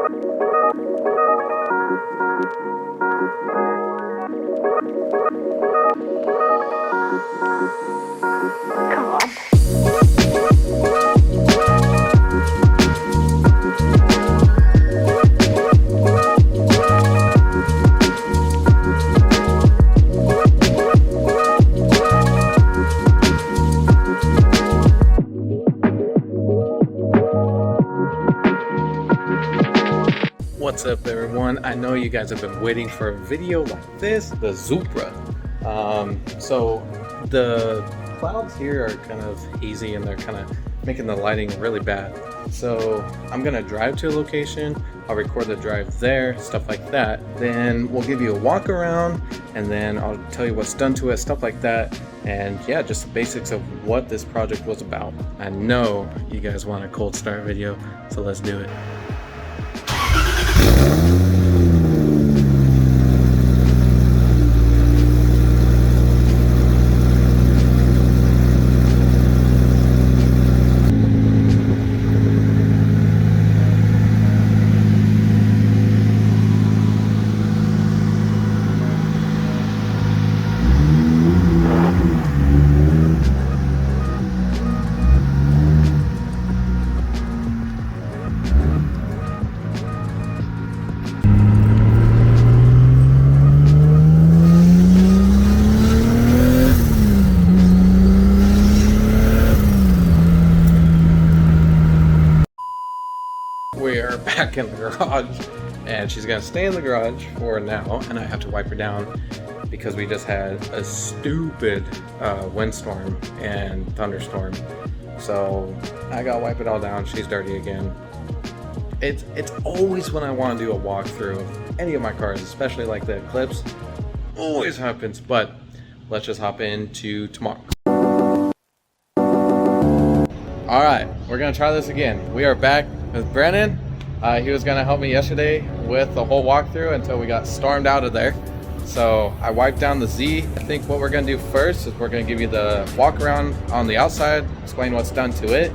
Come on. What's up everyone? I know you guys have been waiting for a video like this, the Supra. So the clouds here are kind of hazy and they're kind of making the lighting really bad. So I'm gonna drive to a location, I'll record the drive there, stuff like that. Then we'll give you a walk around and then I'll tell you what's done to it, stuff like that. And yeah, just the basics of what this project was about. I know you guys want a cold start video, so let's do it. We are back in the garage and she's gonna stay in the garage for now, and I have to wipe her down because we just had a stupid windstorm and thunderstorm. So I gotta wipe it all down. She's dirty again. It's always when I want to do a walkthrough of any of my cars, especially like the Eclipse, always happens. But let's just hop into tomorrow. All right, we're gonna try this again. We are back with Brennan. He was gonna help me yesterday with the whole walkthrough until we got stormed out of there. So I wiped down the Z. I think what we're gonna do first is we're gonna give you the walk around on the outside, explain what's done to it,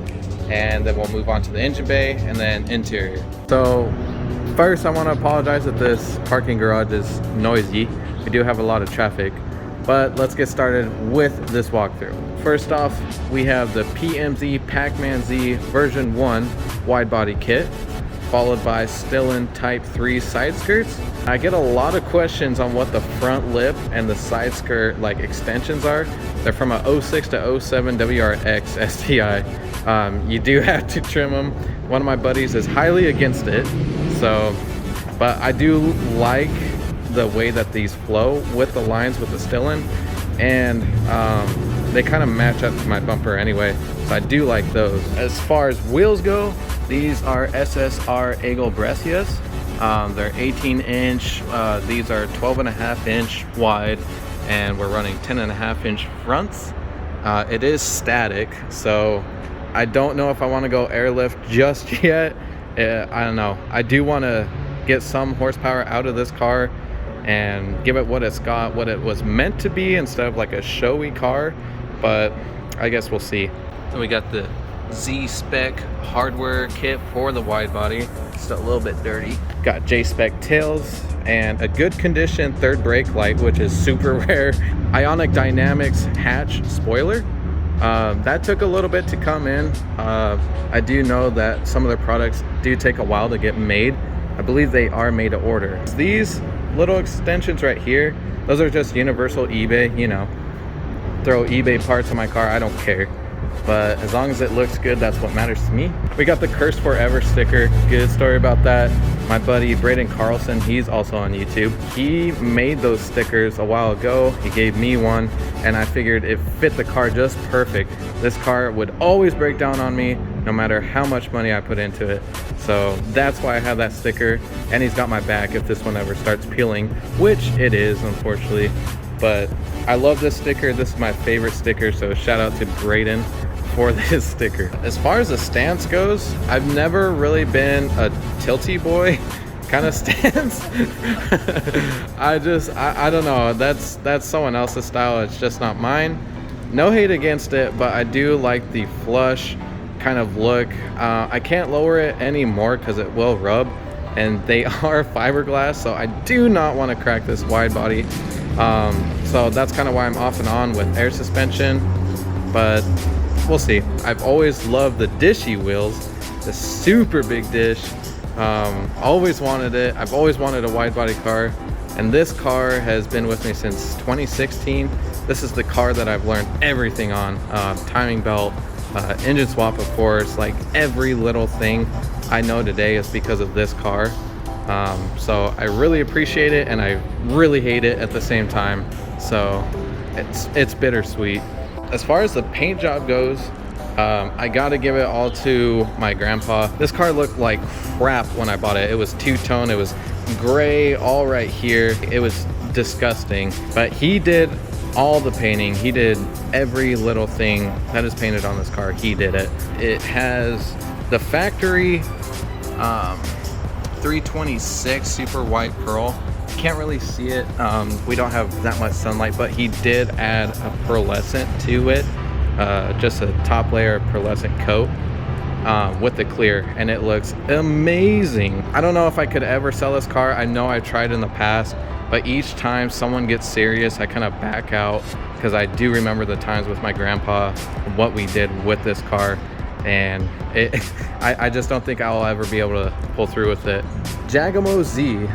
and then we'll move on to the engine bay and then interior. So first I wanna apologize that this parking garage is noisy. We do have a lot of traffic, but let's get started with this walkthrough. First off, we have the PMZ Pac-Man Z version 1 wide body kit, followed by Stillen Type 3 side skirts. I get a lot of questions on what the front lip and the side skirt like extensions are. They're from a 06 to 07 WRX STI. You do have to trim them. One of my buddies is highly against it, so, but I do like the way that these flow with the lines with the Stillen, and they kind of match up to my bumper anyway, so I do like those. As far as wheels go, these are SSR Eagle Brescias. They're 18-inch. These are 12.5-inch wide, and we're running 10.5-inch fronts. It is static, so I don't know if I want to go airlift just yet. I don't know. I do want to get some horsepower out of this car and give it what it's got, what it was meant to be, instead of like a showy car, but I guess we'll see. So we got the Z-Spec hardware kit for the wide body. Still a little bit dirty. Got J-Spec tails and a good condition third brake light, which is super rare. Ionic Dynamics hatch spoiler. That took a little bit to come in. I do know that some of their products do take a while to get made. I believe they are made to order. These little extensions right here, those are just universal eBay, you know, throw eBay parts on my car, I don't care, but as long as it looks good, that's what matters to me. We got the Curse Forever sticker. Good story about that. My buddy Braden Carlson, he's also on YouTube, he made those stickers a while ago. He gave me one and I figured it fit the car just perfect. This car would always break down on me no matter how much money I put into it. So that's why I have that sticker, and he's got my back if this one ever starts peeling, which it is, unfortunately. But I love this sticker. This is my favorite sticker, so shout out to Braden for this sticker. As far as the stance goes, I've never really been a tilty boy kind of stance. I don't know, that's someone else's style, it's just not mine. No hate against it, but I do like the flush kind of look. I can't lower it anymore because it will rub, and they are fiberglass, so I do not want to crack this wide body. So that's kind of why I'm off and on with air suspension, but we'll see. I've always loved the dishy wheels, the super big dish. Always wanted it. I've always wanted a wide body car, and this car has been with me since 2016. This is the car that I've learned everything on. Timing belt, engine swap, of course. Like every little thing I know today is because of this car. So I really appreciate it, and I really hate it at the same time. So it's bittersweet. As far as the paint job goes, I gotta give it all to my grandpa. This car looked like crap when I bought it. It was two-tone, it was gray all right here. It was disgusting, but he did all the painting. He did every little thing that is painted on this car. He did it. It has the factory 326 super white pearl. Can't really see it. We don't have that much sunlight, but he did add a pearlescent to it. Just a top layer of pearlescent coat with the clear, and it looks amazing. I don't know if I could ever sell this car. I know I've tried in the past, but each time someone gets serious, I kind of back out, because I do remember the times with my grandpa, what we did with this car, and I just don't think I'll ever be able to pull through with it. Jagamo Z,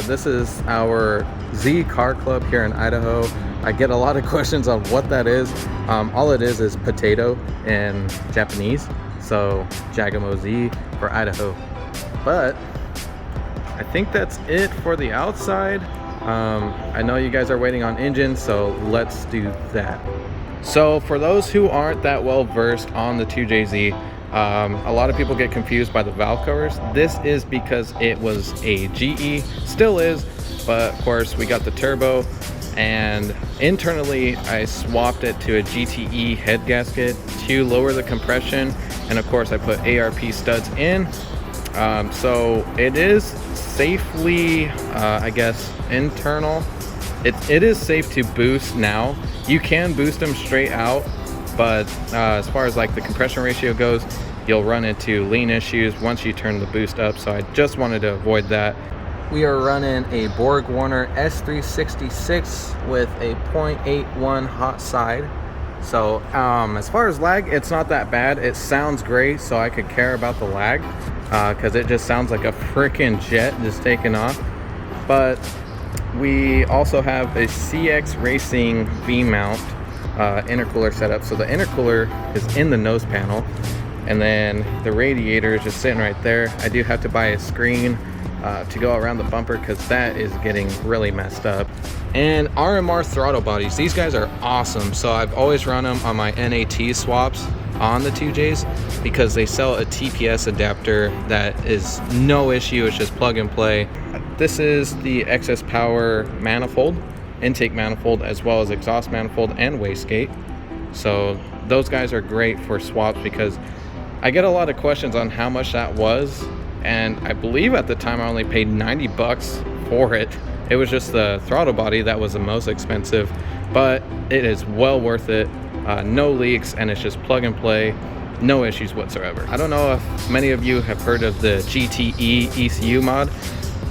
this is our Z car club here in Idaho. I get a lot of questions on what that is. All it is potato in Japanese. So Jagamo Z for Idaho. But I think that's it for the outside. I know you guys are waiting on engine, so let's do that. So for those who aren't that well versed on the 2JZ, a lot of people get confused by the valve covers. This is because it was a GE, still is, but of course we got the turbo, and internally I swapped it to a GTE head gasket to lower the compression, and of course I put ARP studs in. So it is safely, I guess, internal. It is safe to boost now. You can boost them straight out, but as far as like the compression ratio goes, you'll run into lean issues once you turn the boost up, so I just wanted to avoid that. We are running a Borg Warner S366 with a 0.81 hot side. So as far as lag, it's not that bad. It sounds great, so I could care about the lag, because it just sounds like a freaking jet just taking off. But we also have a CX Racing V-mount intercooler setup. So the intercooler is in the nose panel, and then the radiator is just sitting right there. I do have to buy a screen to go around the bumper, because that is getting really messed up. And RMR throttle bodies, these guys are awesome. So I've always run them on my NAT swaps on the 2Js, because they sell a TPS adapter that is no issue. It's just plug and play. This is the excess power manifold, intake manifold, as well as exhaust manifold and wastegate. So those guys are great for swaps, because I get a lot of questions on how much that was, and I believe at the time I only paid 90 bucks for it. It was just the throttle body that was the most expensive, but it is well worth it. No leaks, and it's just plug and play, no issues whatsoever. I don't know if many of you have heard of the GTE ECU mod,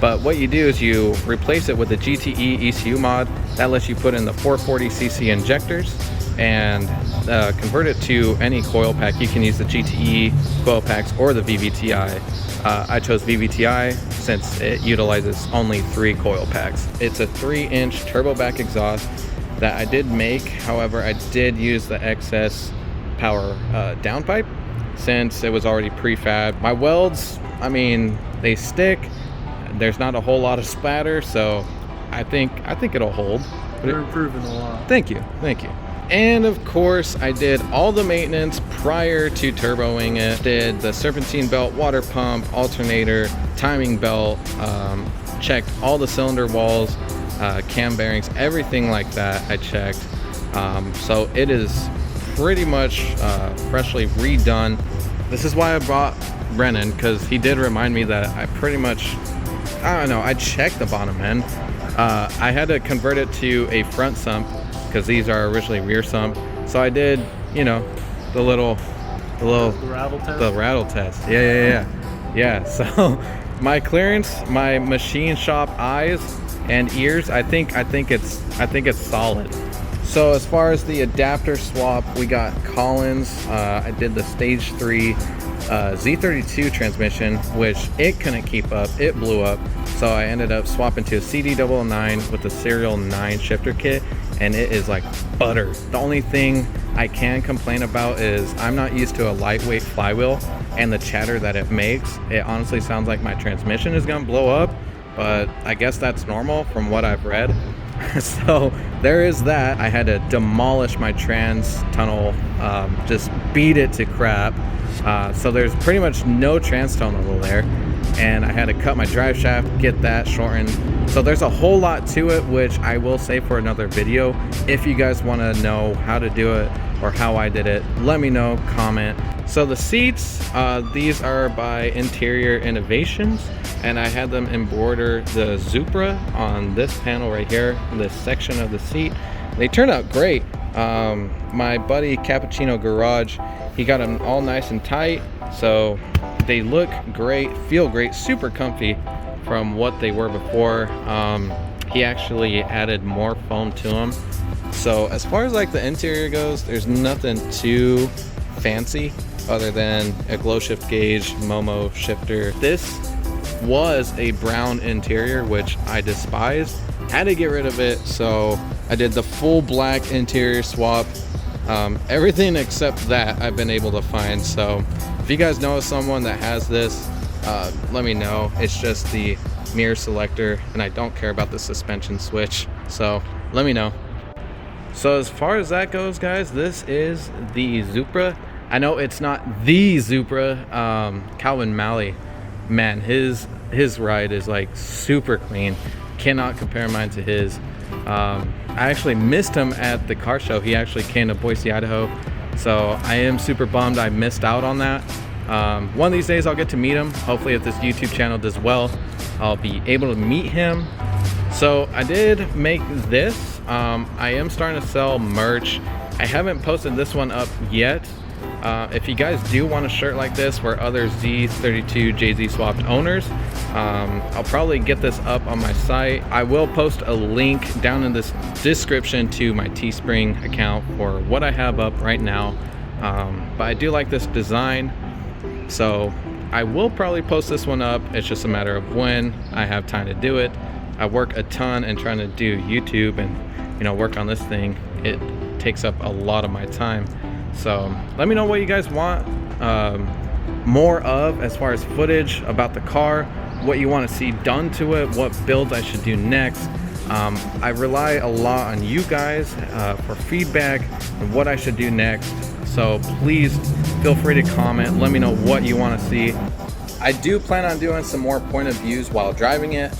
but what you do is you replace it with the GTE ECU mod. That lets you put in the 440cc injectors and convert it to any coil pack. You can use the GTE coil packs or the VVTi. I chose VVTi since it utilizes only 3 coil packs. It's a 3-inch turbo back exhaust that I did make. However, I did use the excess power downpipe since it was already prefab. My welds, I mean, they stick. There's not a whole lot of splatter, so I think it'll hold. You're improving a lot. Thank you. And of course, I did all the maintenance prior to turboing it. Did the serpentine belt, water pump, alternator, timing belt, checked all the cylinder walls, cam bearings, everything like that I checked. So it is pretty much freshly redone. This is why I brought Brennan, because he did remind me that I pretty much, I don't know, I checked the bottom end. I had to convert it to a front sump, because these are originally rear sump. So I did, you know, the rattle test. Yeah. So my clearance, my machine shop eyes and ears, I think it's solid. So as far as the adapter swap, we got Collins. I did the stage 3 Z32 transmission, which it couldn't keep up, it blew up. So I ended up swapping to a CD009 with the serial 9 shifter kit, and it is like butter. The only thing I can complain about is I'm not used to a lightweight flywheel and the chatter that it makes. It honestly sounds like my transmission is gonna blow up, but I guess that's normal from what I've read. So there is that. I had to demolish my trans tunnel, just beat it to crap. So there's pretty much no trans tunnel there, and I had to cut my drive shaft, get that shortened. So there's a whole lot to it, which I will save for another video. If you guys want to know how to do it or how I did it, let me know, comment. So the seats, these are by Interior Innovations, and I had them embroider the Supra on this panel right here, this section of the seat. They turned out great. My buddy Cappuccino Garage, he got them all nice and tight, so they look great, feel great, super comfy from what they were before. He actually added more foam to them. So as far as like the interior goes, there's nothing too fancy other than a glow shift gauge, Momo shifter. This was a brown interior, which I despised. Had to get rid of it, so I did the full black interior swap. Everything except that I've been able to find. So if you guys know someone that has this, let me know. It's just the mirror selector, and I don't care about the suspension switch, so let me know. So as far as that goes, guys, this is the Supra. I know it's not the Supra. Calvin Malley, man, his ride is like super clean. Cannot compare mine to his. I actually missed him at the car show. He actually came to Boise, Idaho, so I am super bummed I missed out on that. One of these days I'll get to meet him. Hopefully if this YouTube channel does well, I'll be able to meet him. So I did make this. I am starting to sell merch. I haven't posted this one up yet. If you guys do want a shirt like this for other Z32 JZ swapped owners, I'll probably get this up on my site. I will post a link down in this description to my Teespring account for what I have up right now. But I do like this design, so I will probably post this one up. It's just a matter of when I have time to do it. I work a ton and trying to do YouTube and, you know, work on this thing. It takes up a lot of my time. So let me know what you guys want more of as far as footage about the car, what you want to see done to it, what builds I should do next. I rely a lot on you guys for feedback and what I should do next. So please feel free to comment. Let me know what you want to see. I do plan on doing some more point of views while driving it,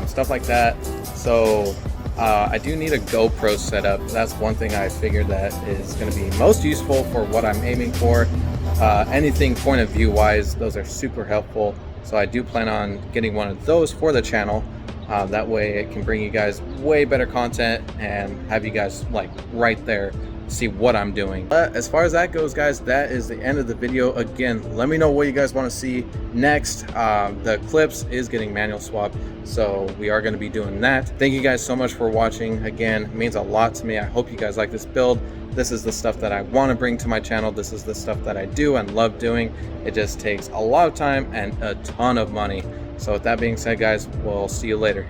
stuff like that. So I do need a GoPro setup. That's one thing I figured that is going to be most useful for what I'm aiming for. Anything point of view wise, those are super helpful. So I do plan on getting one of those for the channel. That way it can bring you guys way better content and have you guys like right there see what I'm doing. But as far as that goes, guys, that is the end of the video. Again, let me know what you guys want to see next. The clips is getting manual swap, so we are going to be doing that. Thank you guys so much for watching. Again, it means a lot to me. I hope you guys like this build. This is the stuff that I want to bring to my channel. This is the stuff that I do and love doing. It just takes a lot of time and a ton of money. So with that being said, guys, we'll see you later.